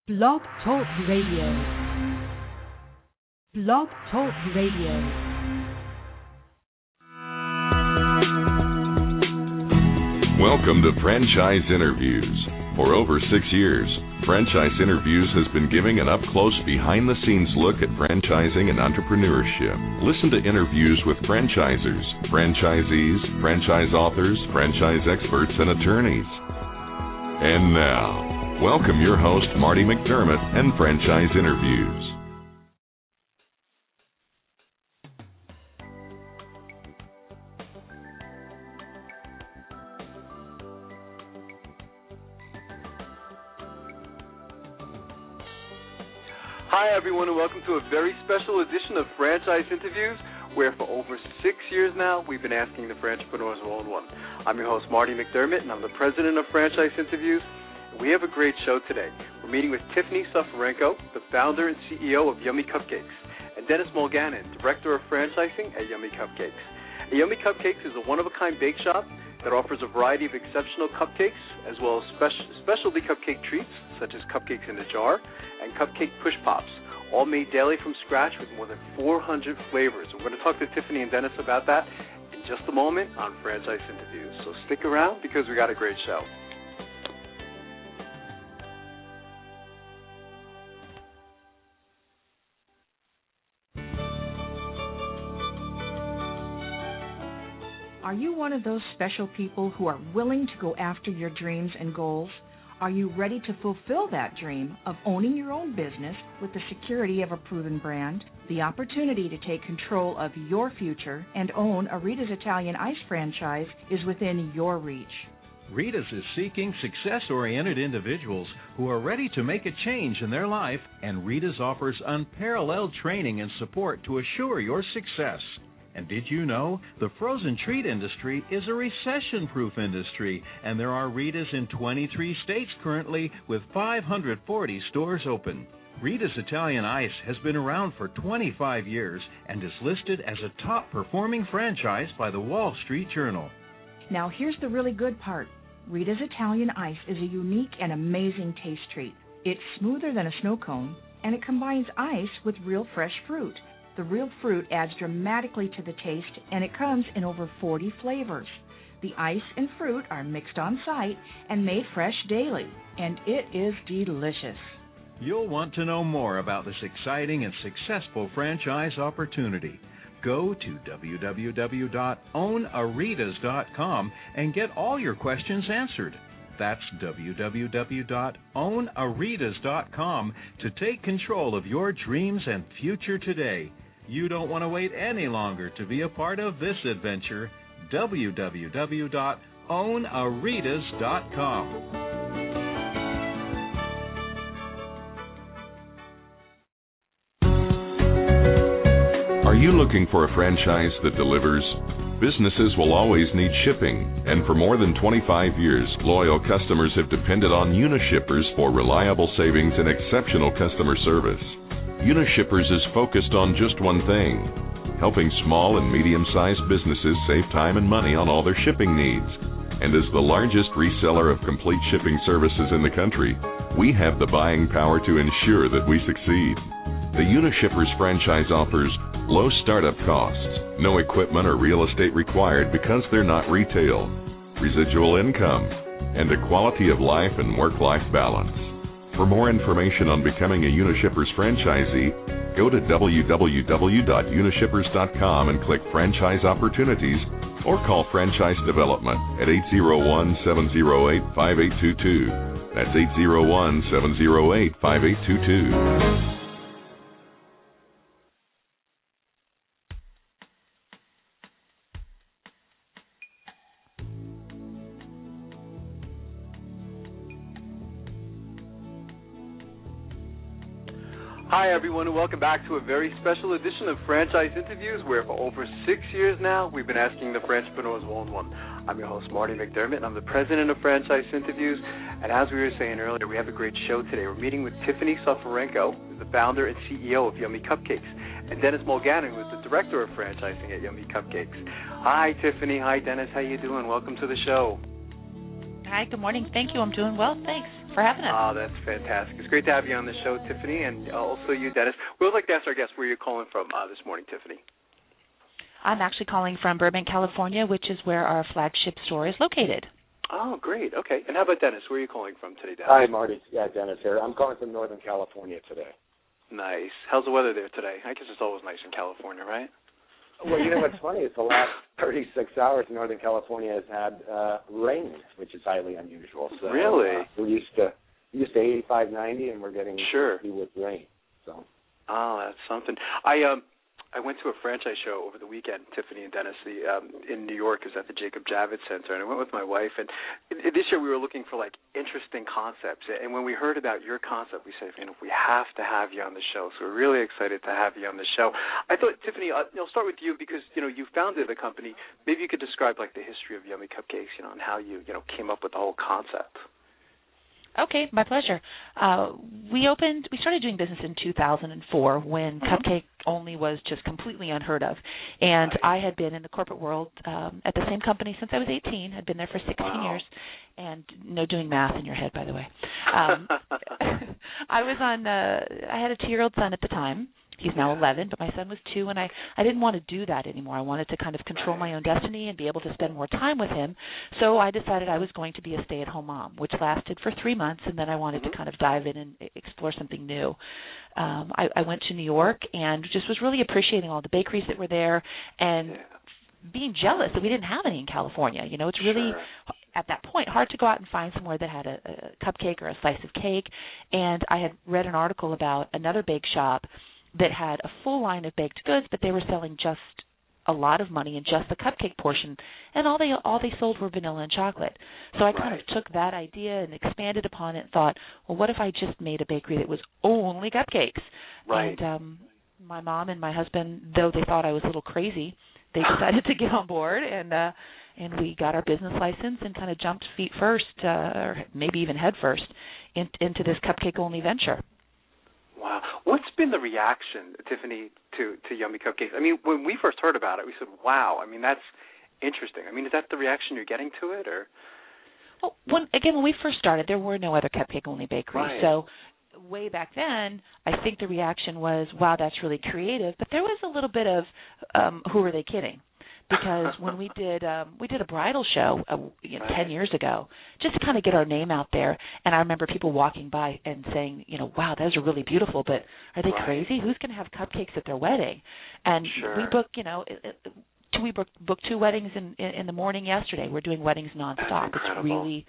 Blog Talk Radio. Blog Talk Radio. Welcome to Franchise Interviews. For over 6 years, Franchise Interviews has been giving an up-close, behind-the-scenes look at franchising and entrepreneurship. Listen to interviews with franchisers, franchisees, franchise authors, franchise experts, and attorneys. And now, welcome your host, Marty McDermott, and Franchise Interviews. Hi, everyone, and welcome to a very special edition of Franchise Interviews, where for over 6 years now, we've been asking the Franchpreneurs all-in-one. I'm your host, Marty McDermott, and I'm the president of Franchise Interviews. And we have a great show today. We're meeting with Tiffini Soforenko, the founder and CEO of Yummy Cupcakes, and Dennis Mulgannon, director of franchising at Yummy Cupcakes. Yummy Cupcakes is a one-of-a-kind bake shop that offers a variety of exceptional cupcakes, as well as specialty cupcake treats, such as cupcakes in a jar and Cupcake Push Pops, all made daily from scratch with more than 400 flavors. We're going to talk to Tiffini and Dennis about that in just a moment on Franchise Interviews. So stick around because we got a great show. Are you one of those special people who are willing to go after your dreams and goals? Are you ready to fulfill that dream of owning your own business with the security of a proven brand? The opportunity to take control of your future and own a Rita's Italian Ice franchise is within your reach. Rita's is seeking success-oriented individuals who are ready to make a change in their life, and Rita's offers unparalleled training and support to assure your success. And did you know the frozen treat industry is a recession-proof industry, and there are Rita's in 23 states currently with 540 stores open. Rita's Italian Ice has been around for 25 years and is listed as a top-performing franchise by the Wall Street Journal. Now here's the really good part. Rita's Italian Ice is a unique and amazing taste treat. It's smoother than a snow cone, and it combines ice with real fresh fruit. The real fruit adds dramatically to the taste, and it comes in over 40 flavors. The ice and fruit are mixed on site and made fresh daily, and it is delicious. You'll want to know more about this exciting and successful franchise opportunity. Go to www.ownaritas.com and get all your questions answered. That's www.ownaritas.com to take control of your dreams and future today. You don't want to wait any longer to be a part of this adventure. www.ownaritas.com. Are you looking for a franchise that delivers? Businesses will always need shipping, and for more than 25 years, loyal customers have depended on Unishippers for reliable savings and exceptional customer service. Unishippers is focused on just one thing, helping small and medium-sized businesses save time and money on all their shipping needs. And as the largest reseller of complete shipping services in the country, we have the buying power to ensure that we succeed. The Unishippers franchise offers low startup costs, no equipment or real estate required because they're not retail, residual income, and a quality of life and work-life balance. For more information on becoming a Unishippers franchisee, go to www.unishippers.com and click Franchise Opportunities or call Franchise Development at 801-708-5822. That's 801-708-5822. Hi, everyone, and welcome back to a very special edition of Franchise Interviews, where for over 6 years now, we've been asking the Franchpreneurs all-in-one. I'm your host, Marty McDermott, and I'm the president of Franchise Interviews. And as we were saying earlier, we have a great show today. We're meeting with Tiffini Soforenko, who's the founder and CEO of Yummy Cupcakes, and Dennis Mulgannon, who is the director of franchising at Yummy Cupcakes. Hi, Tiffini. Hi, Dennis. How you doing? Welcome to the show. Hi, good morning. Thank you. I'm doing well, thanks. for having us. Oh, that's fantastic. It's great to have you on the show, Tiffini, and also you, Dennis. We would like to ask our guests where you're calling from this morning, Tiffini. I'm actually calling from Burbank, California, which is where our flagship store is located. Oh, great. Okay. And how about Dennis? Where are you calling from today, Dennis? Hi, Marty. Yeah, Dennis here. I'm calling from Northern California today. Nice. How's the weather there today? I guess it's always nice in California, right? Well, you know what's funny is the last 36 hours Northern California has had rain, which is highly unusual. So, really? We're used to 85, 90, and we're getting with rain. So. Oh, that's something. I went to a franchise show over the weekend, Tiffini and Dennis, in New York. It was at the Jacob Javits Center, and I went with my wife. And this year we were looking for, interesting concepts. And when we heard about your concept, we said, we have to have you on the show. So we're really excited to have you on the show. I thought, Tiffini, I'll start with you because, you founded the company. Maybe you could describe, the history of Yummy Cupcakes, and how you, came up with the whole concept. Okay, my pleasure. We started doing business in 2004 when Cupcake only was just completely unheard of. And I had been in the corporate world at the same company since I was 18. I'd been there for 16 years. And no doing math in your head, by the way. I had a 2-year-old son at the time. He's now 11, but my son was 2, and I didn't want to do that anymore. I wanted to kind of control my own destiny and be able to spend more time with him. So I decided I was going to be a stay-at-home mom, which lasted for 3 months, and then I wanted to kind of dive in and explore something new. I went to New York and just was really appreciating all the bakeries that were there and being jealous that we didn't have any in California. It's really at that point hard to go out and find somewhere that had a cupcake or a slice of cake. And I had read an article about another bake shop that had a full line of baked goods, but they were selling just a lot of money in just the cupcake portion, and all they sold were vanilla and chocolate. So I kind of took that idea and expanded upon it and thought, well, what if I just made a bakery that was only cupcakes? Right. And my mom and my husband, though they thought I was a little crazy, they decided to get on board, and we got our business license and kind of jumped feet first, or maybe even head first, into this cupcake-only venture. Wow. What's been the reaction, Tiffini, to Yummy Cupcakes? I mean, when we first heard about it, we said, wow, that's interesting. Is that the reaction you're getting to it? Or? Well, when we first started, there were no other cupcake-only bakeries. Right. So way back then, I think the reaction was, wow, that's really creative. But there was a little bit of, who are they kidding? Because when we did a bridal show 10 years ago, just to kind of get our name out there, and I remember people walking by and saying, wow, those are really beautiful, but are they crazy? Who's going to have cupcakes at their wedding? And we booked, we booked 2 weddings in the morning yesterday. We're doing weddings nonstop. It's really,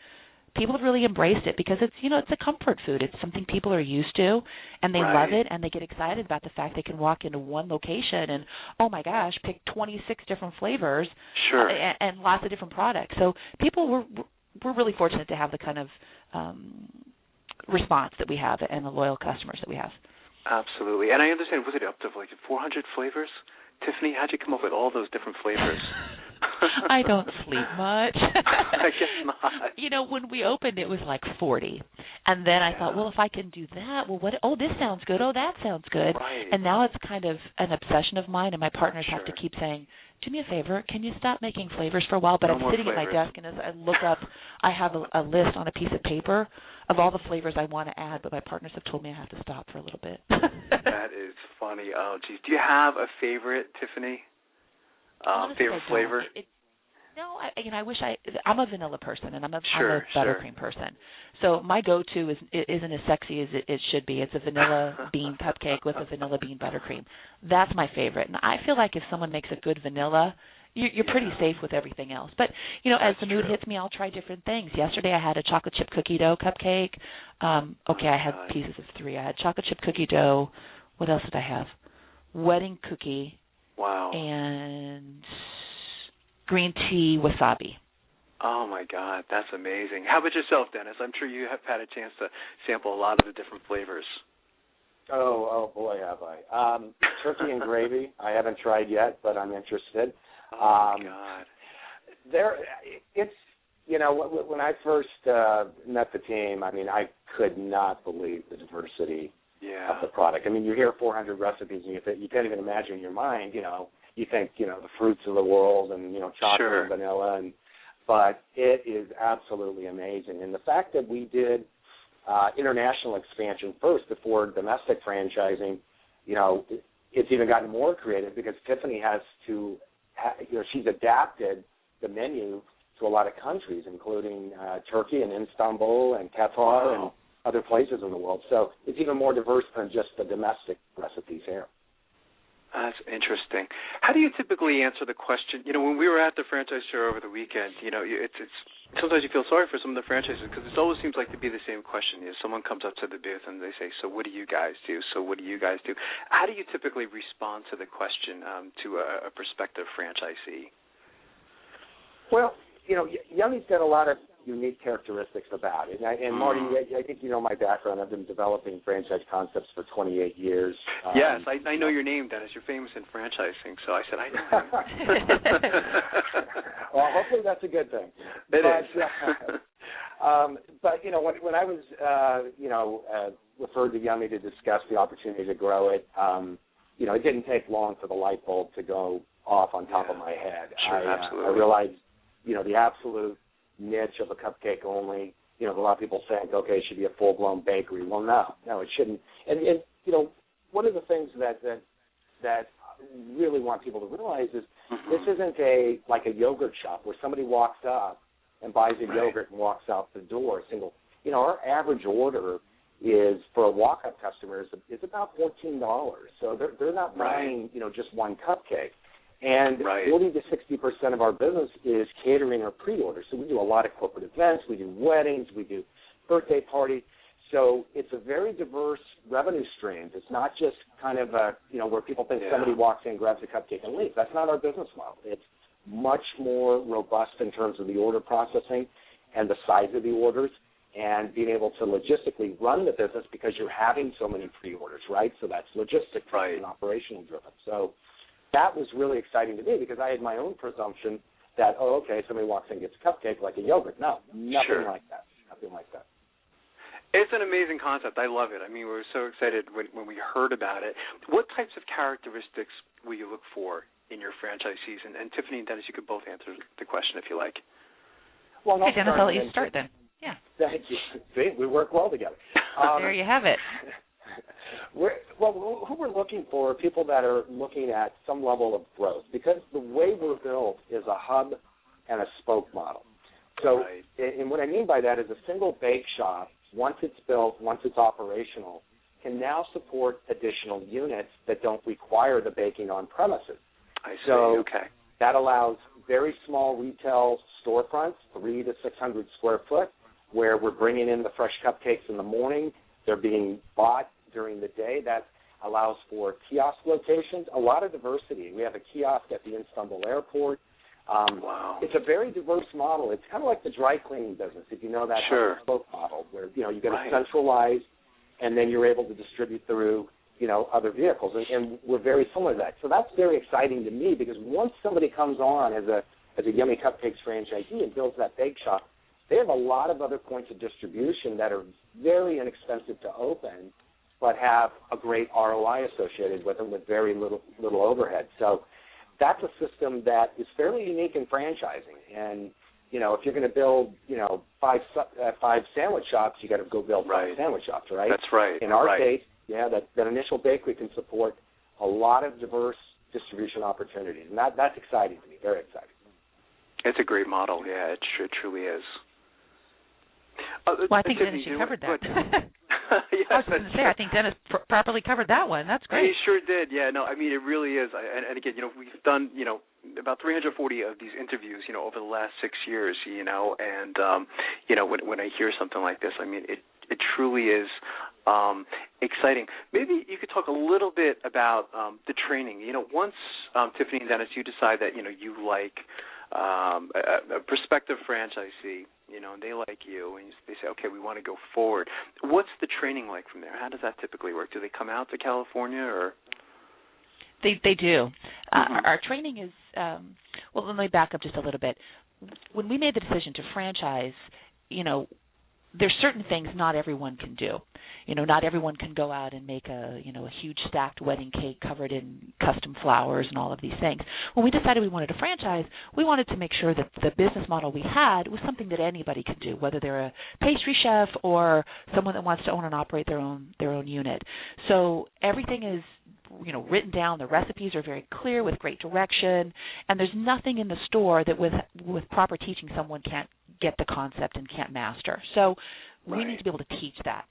people have really embraced it because it's, it's a comfort food. It's something people are used to, and they love it, and they get excited about the fact they can walk into one location and, oh my gosh, pick 26 different flavors and lots of different products. So people we're really fortunate to have the kind of response that we have and the loyal customers that we have. Absolutely. And I understand, was it up to 400 flavors? Tiffini, how'd you come up with all those different flavors? I don't sleep much. I guess not. When we opened, it was 40. And then I thought, well, if I can do that, well, this sounds good. Oh, that sounds good. Right. And now it's kind of an obsession of mine, and my partners have to keep saying, do me a favor, can you stop making flavors for a while? But I'm sitting at my desk, and as I look up, I have a list on a piece of paper of all the flavors I want to add, but my partners have told me I have to stop for a little bit. That is funny. Oh, geez. Do you have a favorite, Tiffini? Favorite flavor? No, I wish I'm a vanilla person, and I'm a buttercream person. So my go-to isn't as sexy as it should be. It's a vanilla bean cupcake with a vanilla bean buttercream. That's my favorite. And I feel like if someone makes a good vanilla, you're pretty safe with everything else. But, as the mood hits me, I'll try different things. Yesterday I had a chocolate chip cookie dough cupcake. I had pieces of 3. I had chocolate chip cookie dough. What else did I have? Wedding cookie. Wow. And green tea wasabi. Oh, my God. That's amazing. How about yourself, Dennis? I'm sure you have had a chance to sample a lot of the different flavors. Oh boy, have I. Turkey and gravy, I haven't tried yet, but I'm interested. Oh, my God. It's, when I first met the team, I could not believe the diversity of the product. You hear 400 recipes, and you can't even imagine in your mind, you think, the fruits of the world and, chocolate and vanilla, but it is absolutely amazing. And the fact that we did international expansion first before domestic franchising. It's even gotten more creative because Tiffini has to, she's adapted the menu to a lot of countries, including Turkey and Istanbul and Qatar and other places in the world. So it's even more diverse than just the domestic recipes here. That's interesting. How do you typically answer the question? When we were at the franchise show over the weekend, it's sometimes you feel sorry for some of the franchises because it always seems like to be the same question. Someone comes up to the booth and they say, "So what do you guys do? So what do you guys do?" How do you typically respond to the question to a prospective franchisee? Well, Yummy's got a lot of unique characteristics about it. And Marty, I think you know my background. I've been developing franchise concepts for 28 years. Yes, I know your name, Dennis. You're famous in franchising, so I said I know him. Well, hopefully that's a good thing. It is. But when I was referred to Yummy to discuss the opportunity to grow it, it didn't take long for the light bulb to go off on top of my head. Sure, absolutely. I realized, the absolute niche of a cupcake only. A lot of people think, okay, it should be a full-blown bakery. Well, no, it shouldn't. And one of the things that really want people to realize is this isn't like a yogurt shop where somebody walks up and buys a yogurt and walks out the door. Our average order is for a walk-up customer is about $14. So they're not buying just one cupcake. And 40 to 60% of our business is catering or pre-order. So we do a lot of corporate events, we do weddings, we do birthday parties. So it's a very diverse revenue stream. It's not just kind of where people think somebody walks in, grabs a cupcake, and leaves. That's not our business model. It's much more robust in terms of the order processing and the size of the orders and being able to logistically run the business because you're having so many pre-orders, right? So that's logistics and operational driven. So that was really exciting to me because I had my own presumption that, somebody walks in and gets a cupcake like a yogurt. No, nothing like that. Nothing like that. It's an amazing concept. I love it. I mean, we were so excited when we heard about it. What types of characteristics will you look for in your franchisees? And Tiffini and Dennis, you could both answer the question if you like. Well, Dennis, I'll let you start then. Yeah. Thank you. See, we work well together. There you have it. Who we're looking for are people that are looking at some level of growth because the way we're built is a hub and a spoke model. So, and what I mean by that is a single bake shop, once it's built, once it's operational, can now support additional units that don't require the baking on premises. I see, that allows very small retail storefronts, 300 to 600 square foot, where we're bringing in the fresh cupcakes in the morning. They're being bought during the day. That allows for kiosk locations, a lot of diversity. We have a kiosk at the Istanbul airport. It's a very diverse model. It's kind of like the dry cleaning business, if you know that spoke model, where you get it centralized, and then you're able to distribute through other vehicles, and we're very similar to that. So that's very exciting to me because once somebody comes on as a Yummy Cupcakes franchisee and builds that bake shop, they have a lot of other points of distribution that are very inexpensive to open, but have a great ROI associated with them with very little overhead. So that's a system that is fairly unique in franchising. And, if you're going to build, 5 sandwich shops, you got to go build 5 sandwich shops, right? That's right. In our case, that initial bakery can support a lot of diverse distribution opportunities. And that's exciting to me, very exciting. It's a great model. Yeah, it truly is. I think Dennis, you covered that. Yes, I was going to say, I think Dennis properly covered that one. That's great. He sure did. Yeah, no, I mean, it really is. And again, we've done, about 340 of these interviews, over the last 6 years, and, when I hear something like this, I mean, it truly is exciting. Maybe you could talk a little bit about the training. Once, Tiffini and Dennis, you decide that, you like a prospective franchisee, and they like you, and they say, okay, we want to go forward. What's the training like from there? How does that typically work? Do they come out to California, or? They do. Our training is, let me back up just a little bit. When we made the decision to franchise, there's certain things not everyone can do. Not everyone can go out and make a huge stacked wedding cake covered in custom flowers and all of these things. When we decided we wanted a franchise, we wanted to make sure that the business model we had was something that anybody could do, whether they're a pastry chef or someone that wants to own and operate their own unit. So everything is written down. The recipes are very clear with great direction, and there's nothing in the store that with proper teaching someone can't get the concept and can't master. So we need to be able to teach that.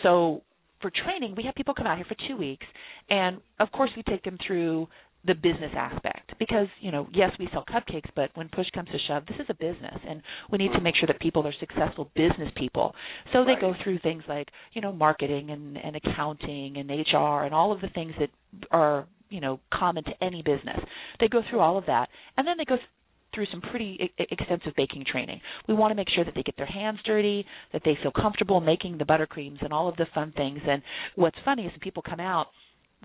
So for training, we have people come out here for 2 weeks, and of course we take them through the business aspect because, yes, we sell cupcakes, but when push comes to shove, this is a business, and we need to make sure that people are successful business people. So they go through things like, marketing and accounting and HR and all of the things that are, common to any business. They go through all of that, and then they go through some pretty extensive baking training. We want to make sure that they get their hands dirty, that they feel comfortable making the buttercreams and all of the fun things. And what's funny is when people come out,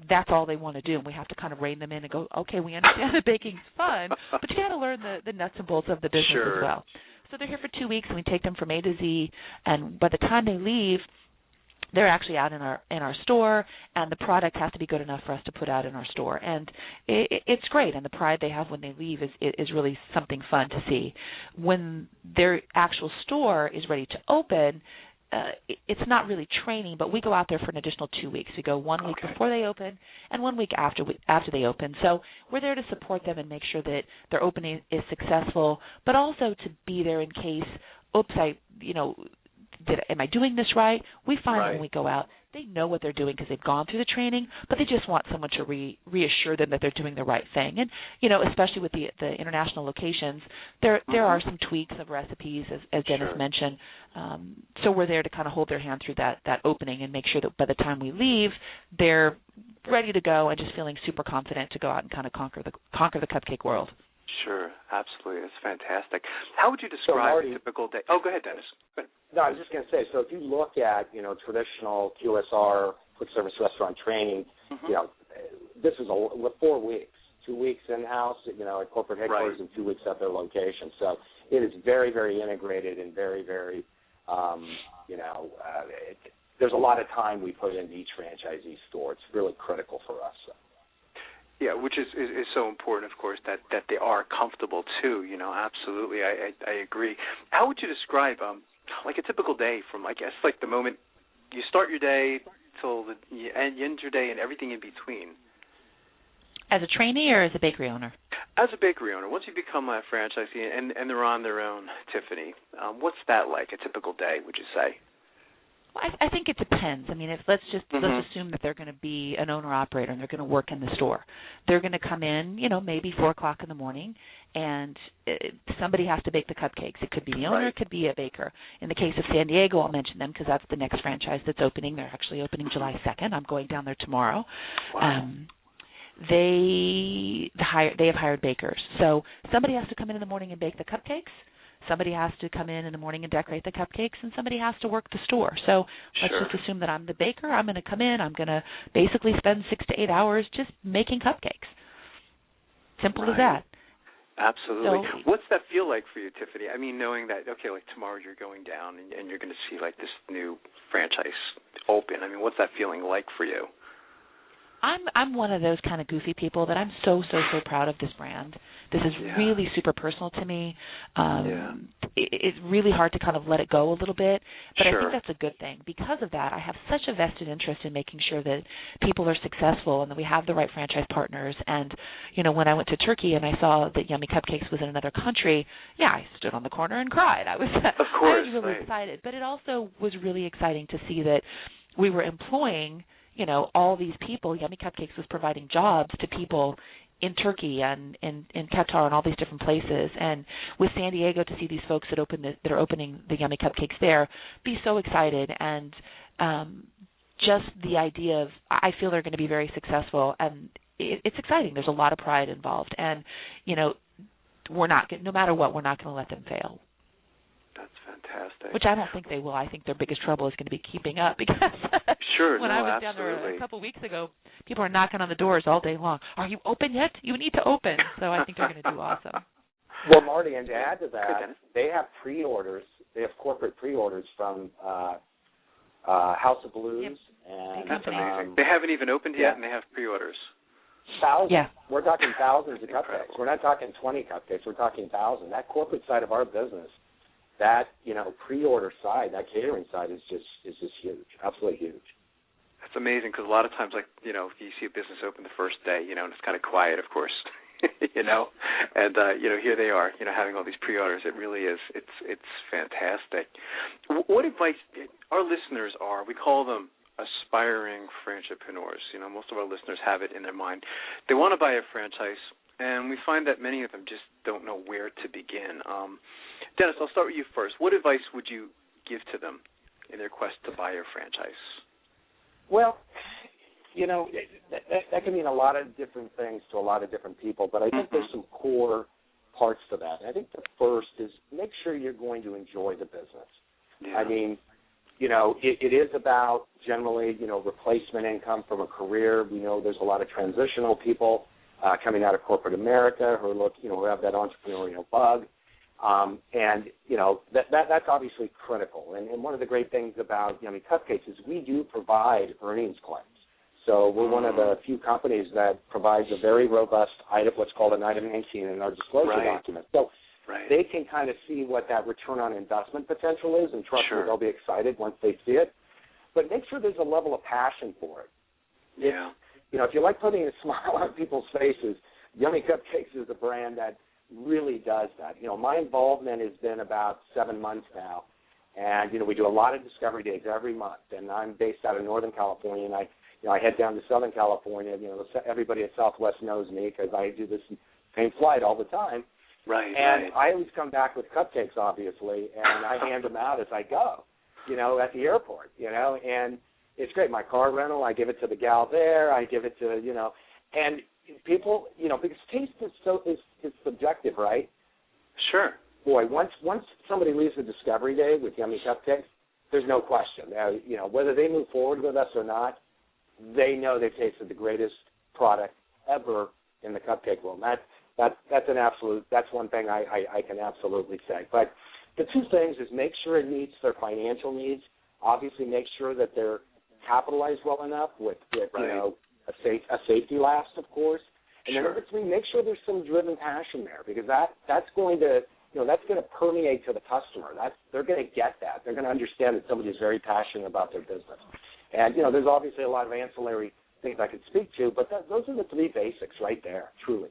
that's all they want to do. And we have to kind of rein them in and go, okay, we understand that baking's fun, but you got to learn the nuts and bolts of the business as well. So they're here for 2 weeks, and we take them from A to Z. And by the time they leave, they're actually out in our store, and the product has to be good enough for us to put out in our store. And it's great, and the pride they have when they leave is really something fun to see. When their actual store is ready to open, it's not really training, but we go out there for an additional 2 weeks. We go 1 week before they open and 1 week after they open. So we're there to support them and make sure that their opening is successful, but also to be there in case, am I doing this right? We find that when we go out, they know what they're doing because they've gone through the training, but they just want someone to reassure them that they're doing the right thing. And, especially with the international locations, there are some tweaks of recipes, as Dennis mentioned. So we're there to kind of hold their hand through that opening and make sure that by the time we leave, they're ready to go and just feeling super confident to go out and kind of conquer the cupcake world. Sure, absolutely. That's fantastic. How would you describe a typical day? Oh, go ahead, Dennis. Go ahead. No, I was just going to say, so if you look at, traditional QSR, quick service restaurant training, this is 4 weeks, 2 weeks in-house, at corporate headquarters and 2 weeks at their location. So it is very, very integrated and very, very, there's a lot of time we put into each franchisee store. It's really critical for us. So. Yeah, which is so important, of course, that they are comfortable too. Absolutely, I agree. How would you describe like a typical day from, I guess, like the moment you start your day till you end your day and everything in between? As a trainee or as a bakery owner? As a bakery owner, once you become a franchisee and they're on their own, Tiffini, what's that like? A typical day, would you say? I think it depends. I mean, let's assume that they're going to be an owner-operator and they're going to work in the store. They're going to come in, maybe 4 o'clock in the morning, and somebody has to bake the cupcakes. It could be the owner, it could be a baker. In the case of San Diego, I'll mention them because that's the next franchise that's opening. They're actually opening July 2nd. I'm going down there tomorrow. Wow. They have hired bakers. So somebody has to come in the morning and bake the cupcakes. Somebody has to come in the morning and decorate the cupcakes, and somebody has to work the store. So let's just assume that I'm the baker. I'm going to come in. I'm going to basically spend 6 to 8 hours just making cupcakes. Simple as that. Absolutely. So, what's that feel like for you, Tiffini? I mean, knowing that, okay, like tomorrow you're going down and you're going to see like this new franchise open. I mean, what's that feeling like for you? I'm one of those kind of goofy people that I'm so proud of this brand. This is really super personal to me. It's really hard to kind of let it go a little bit, but I think that's a good thing. Because of that, I have such a vested interest in making sure that people are successful and that we have the right franchise partners. And, when I went to Turkey and I saw that Yummy Cupcakes was in another country, I stood on the corner and cried. I was really excited. But it also was really exciting to see that we were employing all these people. Yummy Cupcakes was providing jobs to people in Turkey and in Qatar and all these different places. And with San Diego, to see these folks that are opening the Yummy Cupcakes there, be so excited. And just the idea of, I feel they're going to be very successful. And it's exciting. There's a lot of pride involved. And, no matter what, we're not going to let them fail. That's fantastic. Which I don't think they will. I think their biggest trouble is going to be keeping up because when I was down there a couple of weeks ago, people are knocking on the doors all day long. Are you open yet? You need to open. So I think they're going to do awesome. Well, Marty, and to add to that, they have pre-orders They have corporate pre-orders from House of Blues. Yep. And that's amazing. They haven't even opened yet, and they have pre-orders. Thousands. Yeah. We're talking thousands of cupcakes. We're not talking 20 cupcakes. We're talking thousands. That corporate side of our business, that pre-order side, that catering side is just huge, absolutely huge. That's amazing because a lot of times, you see a business open the first day, and it's kind of quiet, of course, and here they are, having all these pre-orders. It really is. It's fantastic. What advice our listeners are? We call them aspiring franchipreneurs. Most of our listeners have it in their mind. They want to buy a franchise, and we find that many of them just don't know where to begin. Dennis, I'll start with you first. What advice would you give to them in their quest to buy a franchise? Well, that can mean a lot of different things to a lot of different people, but I think there's some core parts to that. And I think the first is make sure you're going to enjoy the business. Yeah. I mean, it is about generally, replacement income from a career. We know there's a lot of transitional people coming out of corporate America who have that entrepreneurial bug. That's obviously critical. And one of the great things about Yummy Cupcakes is we do provide earnings claims. So we're one of the few companies that provides a very robust item, what's called an item 19 in our disclosure document. So they can kind of see what that return on investment potential is, and trust me, they'll be excited once they see it. But make sure there's a level of passion for it. Yeah. If you like putting a smile on people's faces, Yummy Cupcakes is a brand that really does that. My involvement has been about 7 months now, and we do a lot of discovery days every month. And I'm based out of Northern California, and I head down to Southern California. Everybody at Southwest knows me because I do this same flight all the time. Right. And I always come back with cupcakes, obviously, and I hand them out as I go, at the airport, and it's great. My car rental, I give it to the gal there. I give it to, and people, because taste is subjective, right? Sure. Boy, once somebody leaves the discovery day with Yummy Cupcakes, there's no question. Whether they move forward with us or not, they know they've tasted the greatest product ever in the cupcake world. That's one thing I can absolutely say. But the two things is make sure it meets their financial needs. Obviously, make sure that they're capitalized well enough with a safety last, of course. And then number three, make sure there's some driven passion there, because that's going to permeate to the customer. They're going to get that. They're going to understand that somebody is very passionate about their business. And there's obviously a lot of ancillary things I could speak to, but those are the three basics right there, truly.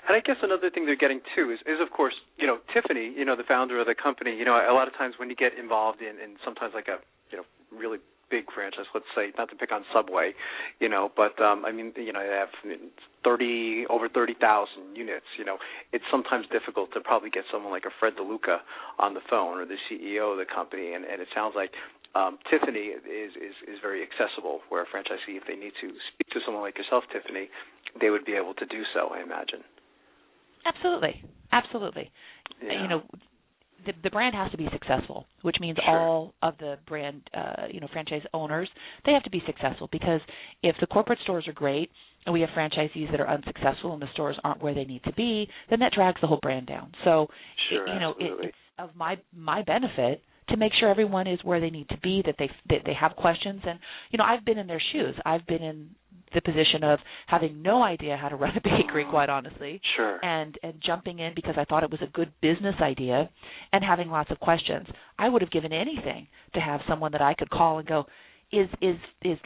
And I guess another thing they're getting too is of course, Tiffini, the founder of the company. A lot of times when you get involved in sometimes like a really big franchise, let's say, not to pick on Subway, but they have over 30,000 units. It's sometimes difficult to probably get someone like a Fred DeLuca on the phone, or the CEO of the company, and it sounds like Tiffini is very accessible, where a franchisee, if they need to speak to someone like yourself, Tiffini, they would be able to do so, I imagine. Absolutely. Yeah. The brand has to be successful, which means all of the brand, franchise owners, they have to be successful, because if the corporate stores are great and we have franchisees that are unsuccessful and the stores aren't where they need to be, then that drags the whole brand down. So, it's of my benefit to make sure everyone is where they need to be, that they have questions. And, I've been in their shoes. I've been in the position of having no idea how to run a bakery, quite honestly, and jumping in because I thought it was a good business idea and having lots of questions. I would have given anything to have someone that I could call and go, is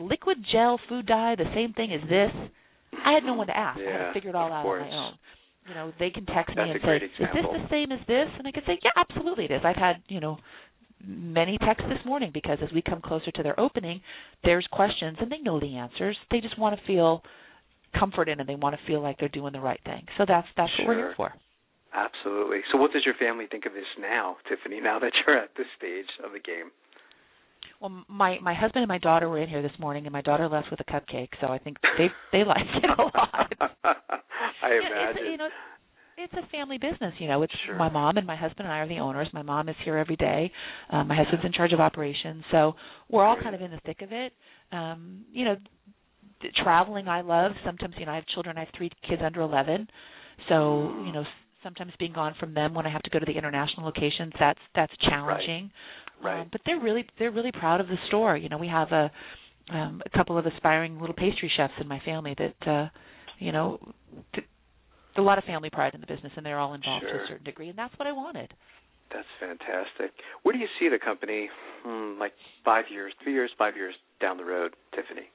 liquid gel food dye the same thing as this? I had no one to ask. I had to figure it all out on my own. They can text me and say, is this the same as this? And I could say, yeah, absolutely it is. I've had, many texts this morning, because as we come closer to their opening, there's questions and they know the answers. They just want to feel comforted and they want to feel like they're doing the right thing. So that's what we're here for. Absolutely. So what does your family think of this now, Tiffini, now that you're at this stage of the game? Well, my husband and my daughter were in here this morning, and my daughter left with a cupcake, so I think they like it a lot. I imagine. It's a family business, It's my mom and my husband and I are the owners. My mom is here every day. My husband's in charge of operations, so we're all kind of in the thick of it. Traveling I love. Sometimes, I have children. I have 3 kids under 11, so sometimes being gone from them when I have to go to the international locations. That's challenging. Right. But they're really proud of the store. You know, we have a couple of aspiring little pastry chefs in my family that a lot of family pride in the business, and they're all involved to a certain degree, and that's what I wanted. That's fantastic. Where do you see the company, like 5 years, 3 years, 5 years down the road, Tiffini?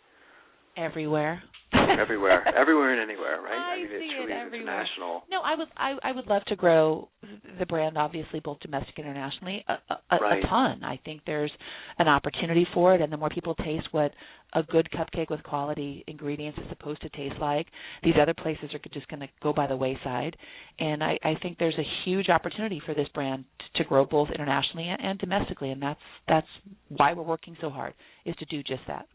Everywhere. Everywhere and anywhere, right? I see it's really it international. No, I would love to grow the brand, obviously, both domestic and internationally, a ton. I think there's an opportunity for it, and the more people taste what a good cupcake with quality ingredients is supposed to taste like, these other places are just going to go by the wayside. And I think there's a huge opportunity for this brand to grow both internationally and domestically, and that's why we're working so hard, is to do just that.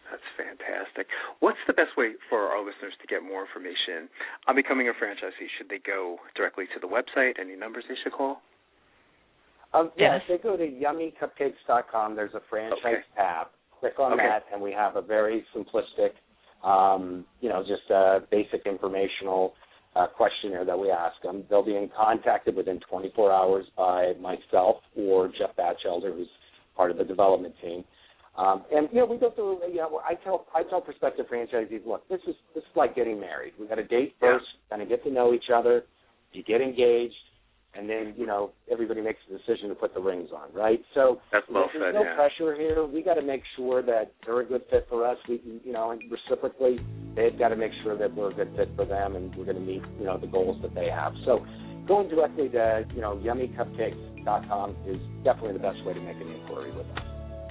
That's fantastic. What's the best way for our listeners to get more information on becoming a franchisee? Should they go directly to the website? Any numbers they should call? If they go to yummycupcakes.com, there's a franchise tab. Click on that, and we have a very simplistic, just a basic informational questionnaire that we ask them. They'll be contacted within 24 hours by myself or Jeff Batchelder, who's part of the development team. We go through. I tell prospective franchisees, look, this is like getting married. We got a date first, kind of get to know each other. You get engaged, and then everybody makes a decision to put the rings on, right? So that's well there's said, no pressure here. We got to make sure that they're a good fit for us. We, and reciprocally, they've got to make sure that we're a good fit for them, and we're going to meet the goals that they have. So going directly to yummycupcakes.com is definitely the best way to make an inquiry with us.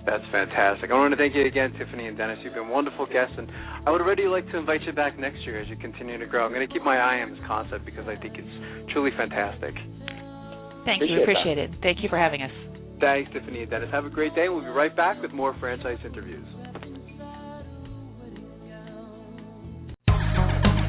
That's fantastic. I want to thank you again, Tiffini and Dennis. You've been wonderful guests, and I would already like to invite you back next year as you continue to grow. I'm going to keep my eye on this concept because I think it's truly fantastic. Thank you. Appreciate it. Thank you for having us. Thanks, Tiffini and Dennis. Have a great day. We'll be right back with more franchise interviews.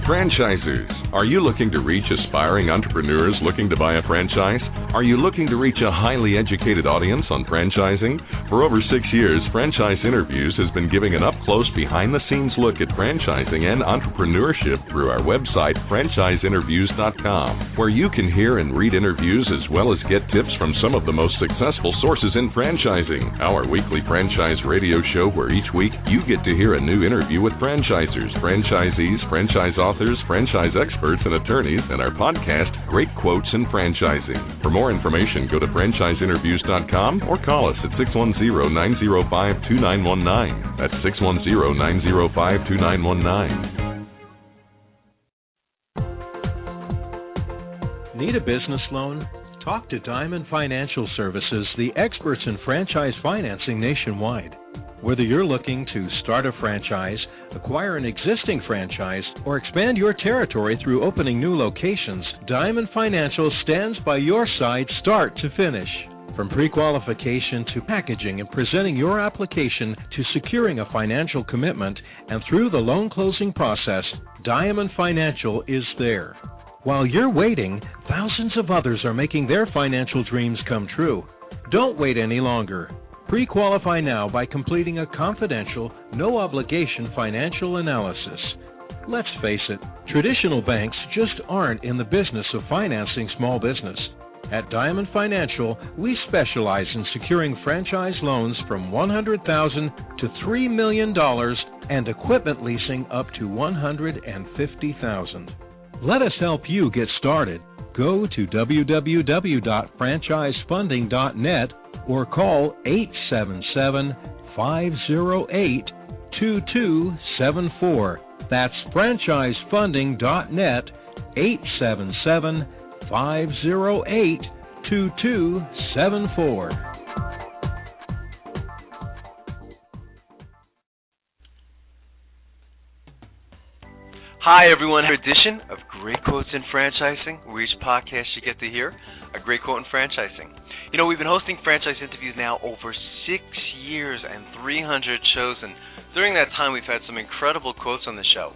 Franchisers, are you looking to reach aspiring entrepreneurs looking to buy a franchise? Are you looking to reach a highly educated audience on franchising? For over 6 years, Franchise Interviews has been giving an up-close, behind-the-scenes look at franchising and entrepreneurship through our website, franchiseinterviews.com, where you can hear and read interviews as well as get tips from some of the most successful sources in franchising. Our weekly franchise radio show where each week you get to hear a new interview with franchisers, franchisees, franchise authors, franchise experts, and attorneys, and our podcast, Great Quotes in Franchising. For more information, go to franchiseinterviews.com or call us at 610-905-2919. That's 610-905-2919. Need a business loan? Talk to Diamond Financial Services, the experts in franchise financing nationwide. Whether you're looking to start a franchise, acquire an existing franchise, or expand your territory through opening new locations, Diamond Financial stands by your side start to finish. From pre-qualification to packaging and presenting your application to securing a financial commitment and through the loan closing process, Diamond Financial is there. While you're waiting, thousands of others are making their financial dreams come true. Don't wait any longer. Pre-qualify now by completing a confidential, no-obligation financial analysis. Let's face it, traditional banks just aren't in the business of financing small business. At Diamond Financial, we specialize in securing franchise loans from $100,000 to $3 million and equipment leasing up to $150,000. Let us help you get started. Go to www.franchisefunding.net or call 877-508-2274. That's franchisefunding.net, 877-508-2274. Hi, everyone. Edition of Great Quotes in Franchising, where each podcast you get to hear a great quote in franchising. You know, we've been hosting franchise interviews now over 6 years and 300 shows, and during that time we've had some incredible quotes on the show.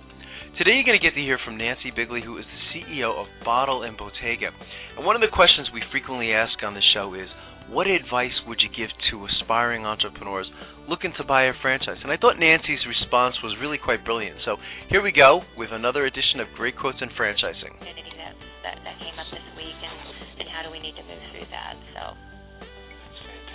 Today you're going to get to hear from Nancy Bigley, who is the CEO of Bottle & Bottega. And one of the questions we frequently ask on the show is, what advice would you give to aspiring entrepreneurs looking to buy a franchise? And I thought Nancy's response was really quite brilliant. So here we go with another edition of Great Quotes in Franchising. that came up this week, and how do we need to move through that. So.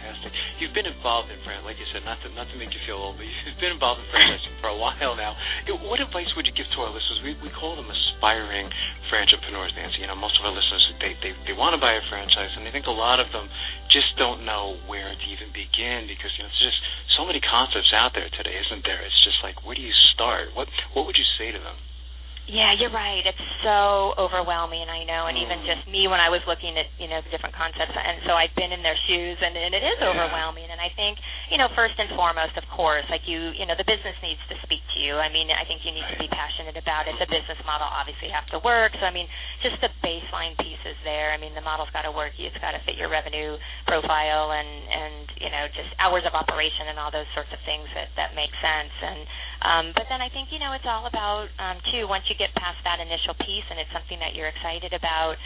Fantastic. You've been involved in like you said, not to make you feel old, but you've been involved in franchising for a while now. What advice would you give to our listeners? We call them aspiring franchipreneurs, Nancy. Most of our listeners, they want to buy a franchise, and I think a lot of them just don't know where to even begin because it's just so many concepts out there today, isn't there? It's just like, where do you start? What would you say to them? Yeah, you're right. It's so overwhelming, I know, and even just me when I was looking at, the different concepts, and so I've been in their shoes, and it is overwhelming, and I think, first and foremost, of course, like the business needs to speak to you. I mean, I think you need to be passionate about it. The business model obviously has to work, so, just the baseline pieces there. The model's got to work. It's got to fit your revenue profile and just hours of operation and all those sorts of things that make sense, but then I think, it's all about, too, once you get past that initial piece and it's something that you're excited about,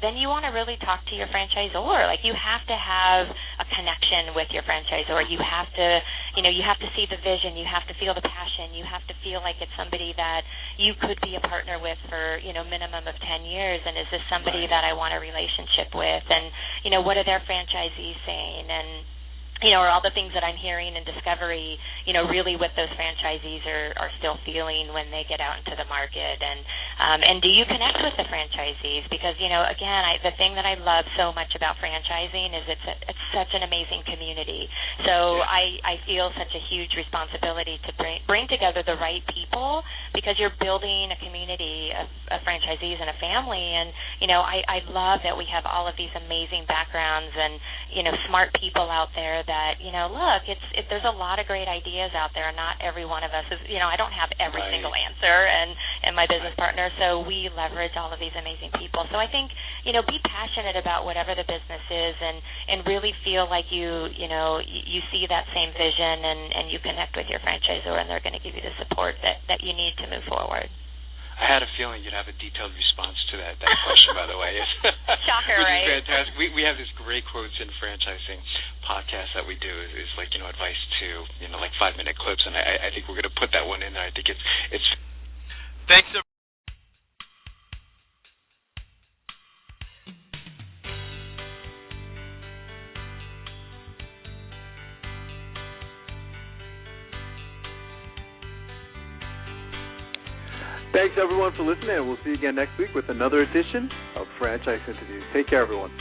then you want to really talk to your franchisor. Like, you have to have a connection with your franchisor. You have to, you have to see the vision. You have to feel the passion. You have to feel like it's somebody that you could be a partner with for, minimum of 10 years. And is this somebody that I want a relationship with? And, what are their franchisees saying? And, or all the things that I'm hearing in discovery, really what those franchisees are still feeling when they get out into the market. And do you connect with the franchisees? Because, again, the thing that I love so much about franchising is it's such an amazing community. So I feel such a huge responsibility to bring together the right people because you're building a community of franchisees and a family. And, I love that we have all of these amazing backgrounds and, smart people out there that, look, there's a lot of great ideas out there, and not every one of us is, I don't have every single answer, and my business partner, so we leverage all of these amazing people. So I think, be passionate about whatever the business is, and really feel like you see that same vision, and you connect with your franchisor, and they're going to give you the support that you need to move forward. I had a feeling you'd have a detailed response to that question, by the way. Shocker, right? Which is fantastic. We have this great Quotes in Franchising podcast that we do is like, advice to, like 5-minute clips, and I think we're going to put that one in there. I think it's thanks, everyone. Thanks, everyone, for listening, and we'll see you again next week with another edition of Franchise Interviews. Take care, everyone.